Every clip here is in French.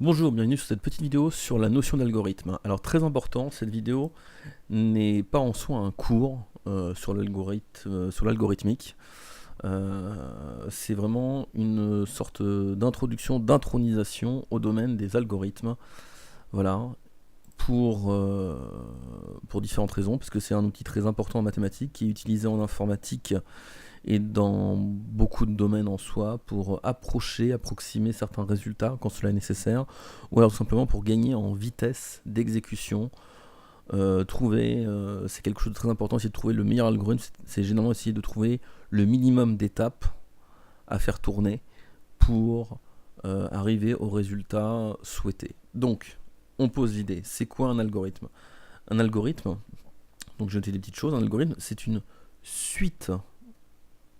Bonjour, bienvenue sur cette petite vidéo sur la notion d'algorithme. Alors très important, cette vidéo n'est pas en soi un cours sur l'algorithme, sur l'algorithmique. C'est vraiment une sorte d'introduction, d'intronisation au domaine des algorithmes. Voilà, pour différentes raisons, parce que c'est un outil très important en mathématiques qui est utilisé en informatique et dans beaucoup de domaines en soi pour approximer certains résultats quand cela est nécessaire, ou alors tout simplement pour gagner en vitesse d'exécution. C'est quelque chose de très important, essayer de trouver le meilleur algorithme, c'est généralement essayer de trouver le minimum d'étapes à faire tourner pour arriver au résultat souhaité. Donc, on pose l'idée, c'est quoi un algorithme? Un algorithme, donc je vais noter des petites choses, un algorithme c'est une suite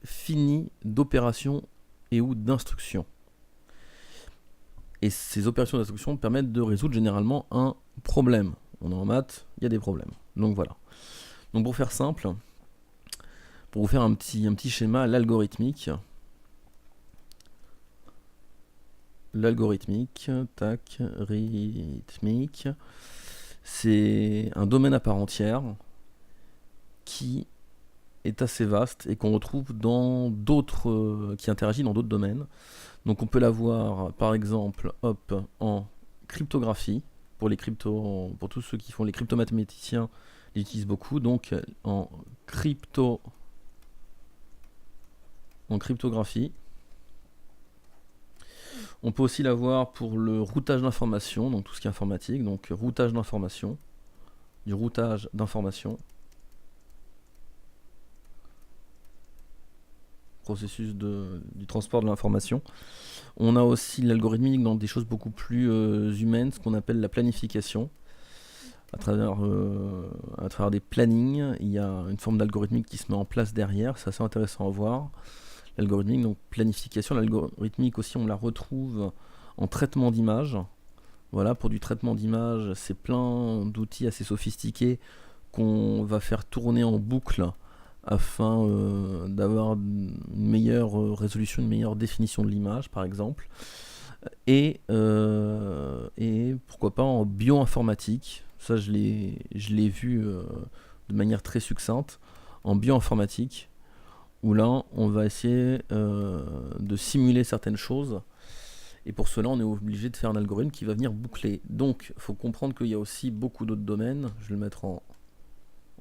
finie d'opérations et ou d'instructions. Et ces opérations d'instruction permettent de résoudre généralement un problème. On est en maths, il y a des problèmes. Donc voilà. Donc pour faire simple, pour vous faire un petit schéma, l'algorithmique, rythmique, c'est un domaine à part entière qui est assez vaste et qu'on retrouve dans d'autres, qui interagit dans d'autres domaines. Donc on peut l'avoir par exemple en cryptographie, pour tous ceux qui font les cryptomathématiciens l'utilisent beaucoup, donc en cryptographie. On peut aussi l'avoir pour le routage d'informations, donc tout ce qui est informatique, donc routage d'informations, du routage d'informations, processus du transport de l'information. On a aussi l'algorithmique dans des choses beaucoup plus humaines, ce qu'on appelle la planification. À travers des plannings, il y a une forme d'algorithmique qui se met en place derrière, c'est assez intéressant à voir. L'algorithmique, donc planification, l'algorithmique aussi, on la retrouve en traitement d'images. Voilà, pour du traitement d'images, c'est plein d'outils assez sophistiqués qu'on va faire tourner en boucle afin d'avoir une meilleure résolution, une meilleure définition de l'image, par exemple. Et pourquoi pas en bioinformatique, ça je l'ai vu de manière très succincte, en bioinformatique, où là on va essayer de simuler certaines choses, et pour cela on est obligé de faire un algorithme qui va venir boucler. Donc il faut comprendre qu'il y a aussi beaucoup d'autres domaines, je vais le mettre en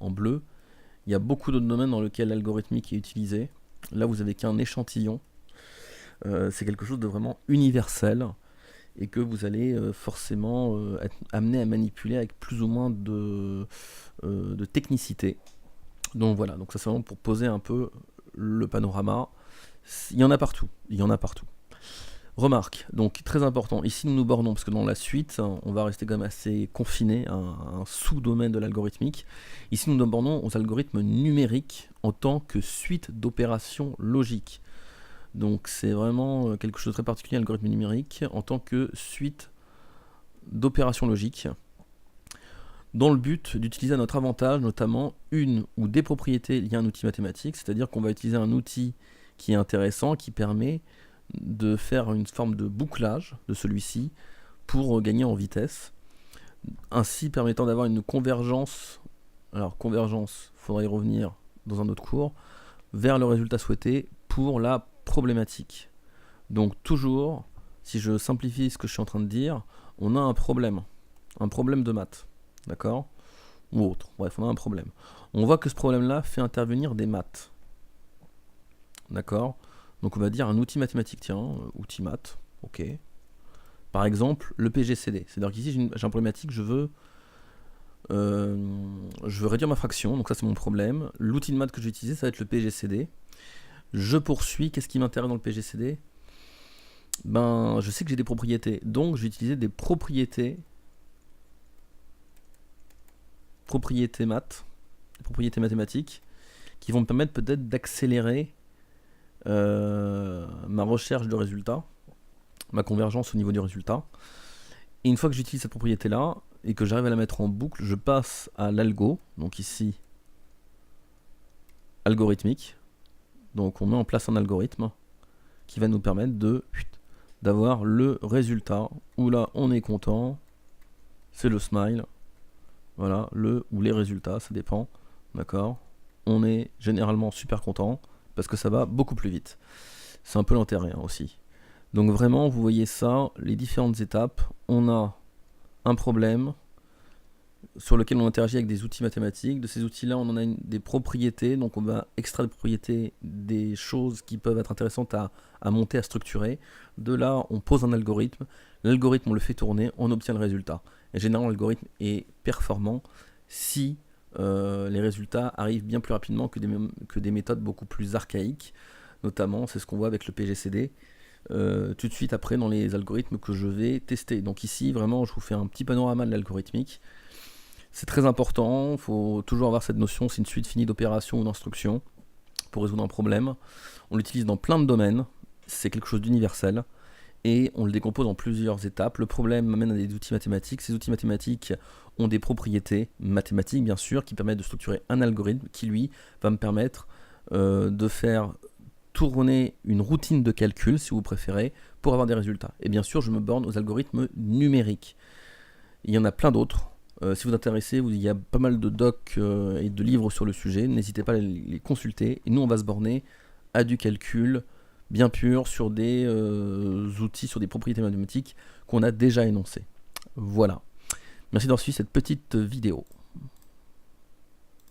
bleu, il y a beaucoup d'autres domaines dans lesquels l'algorithmique est utilisé. Là vous avez qu'un échantillon, c'est quelque chose de vraiment universel, et que vous allez forcément être amené à manipuler avec plus ou moins de technicité. Donc voilà, donc ça c'est vraiment pour poser un peu le panorama. Il y en a partout, il y en a partout. Remarque, donc très important, ici nous nous bornons, parce que dans la suite, on va rester quand même assez confiné à un sous-domaine de l'algorithmique. Ici nous nous bornons aux algorithmes numériques en tant que suite d'opérations logiques. Donc c'est vraiment quelque chose de très particulier, l'algorithme numérique, en tant que suite d'opérations logiques, dans le but d'utiliser à notre avantage notamment une ou des propriétés liées à un outil mathématique, c'est-à-dire qu'on va utiliser un outil qui est intéressant, qui permet de faire une forme de bouclage de celui-ci pour gagner en vitesse, ainsi permettant d'avoir une convergence. Alors convergence, il faudra y revenir dans un autre cours, vers le résultat souhaité pour la problématique. Donc toujours, si je simplifie ce que je suis en train de dire, on a un problème de maths, d'accord, ou autre, bref, on a un problème. On voit que ce problème-là fait intervenir des maths, d'accord. Donc on va dire un outil mathématique, tiens, outil maths, ok. Par exemple, le PGCD, c'est-à-dire qu'ici j'ai un problématique, je veux réduire ma fraction, donc ça c'est mon problème. L'outil de maths que je vais utiliser, ça va être le PGCD. Je poursuis, qu'est-ce qui m'intéresse dans le PGCD? Ben, je sais que j'ai des propriétés, donc je vais utiliser des propriétés maths, des propriétés mathématiques, qui vont me permettre peut-être d'accélérer ma recherche de résultats, ma convergence au niveau du résultat. Et une fois que j'utilise cette propriété-là, et que j'arrive à la mettre en boucle, je passe à l'algo, donc ici, algorithmique. Donc on met en place un algorithme qui va nous permettre d'avoir le résultat, où là on est content, c'est le smile, voilà, le ou les résultats, ça dépend, d'accord. On est généralement super content, parce que ça va beaucoup plus vite. C'est un peu l'intérêt hein, aussi. Donc vraiment, vous voyez ça, les différentes étapes, on a un problème sur lequel on interagit avec des outils mathématiques. De ces outils-là, on en a des propriétés, donc on va extraire des propriétés, des choses qui peuvent être intéressantes à monter, à structurer. De là, on pose un algorithme, l'algorithme, on le fait tourner, on obtient le résultat. Et généralement, l'algorithme est performant si les résultats arrivent bien plus rapidement que des méthodes beaucoup plus archaïques. Notamment, c'est ce qu'on voit avec le PGCD. Tout de suite après dans les algorithmes que je vais tester. Donc ici, vraiment, je vous fais un petit panorama de l'algorithmique. C'est très important, il faut toujours avoir cette notion, c'est une suite finie d'opérations ou d'instructions pour résoudre un problème. On l'utilise dans plein de domaines, c'est quelque chose d'universel, et on le décompose en plusieurs étapes. Le problème m'amène à des outils mathématiques. Ces outils mathématiques ont des propriétés mathématiques, bien sûr, qui permettent de structurer un algorithme qui, lui, va me permettre de faire tourner une routine de calcul, si vous préférez, pour avoir des résultats. Et bien sûr, je me borne aux algorithmes numériques. Il y en a plein d'autres. Si vous vous intéressez, il y a pas mal de docs et de livres sur le sujet. N'hésitez pas à les consulter. Et nous, on va se borner à du calcul bien pur sur des outils, sur des propriétés mathématiques qu'on a déjà énoncées. Voilà. Merci d'avoir suivi cette petite vidéo.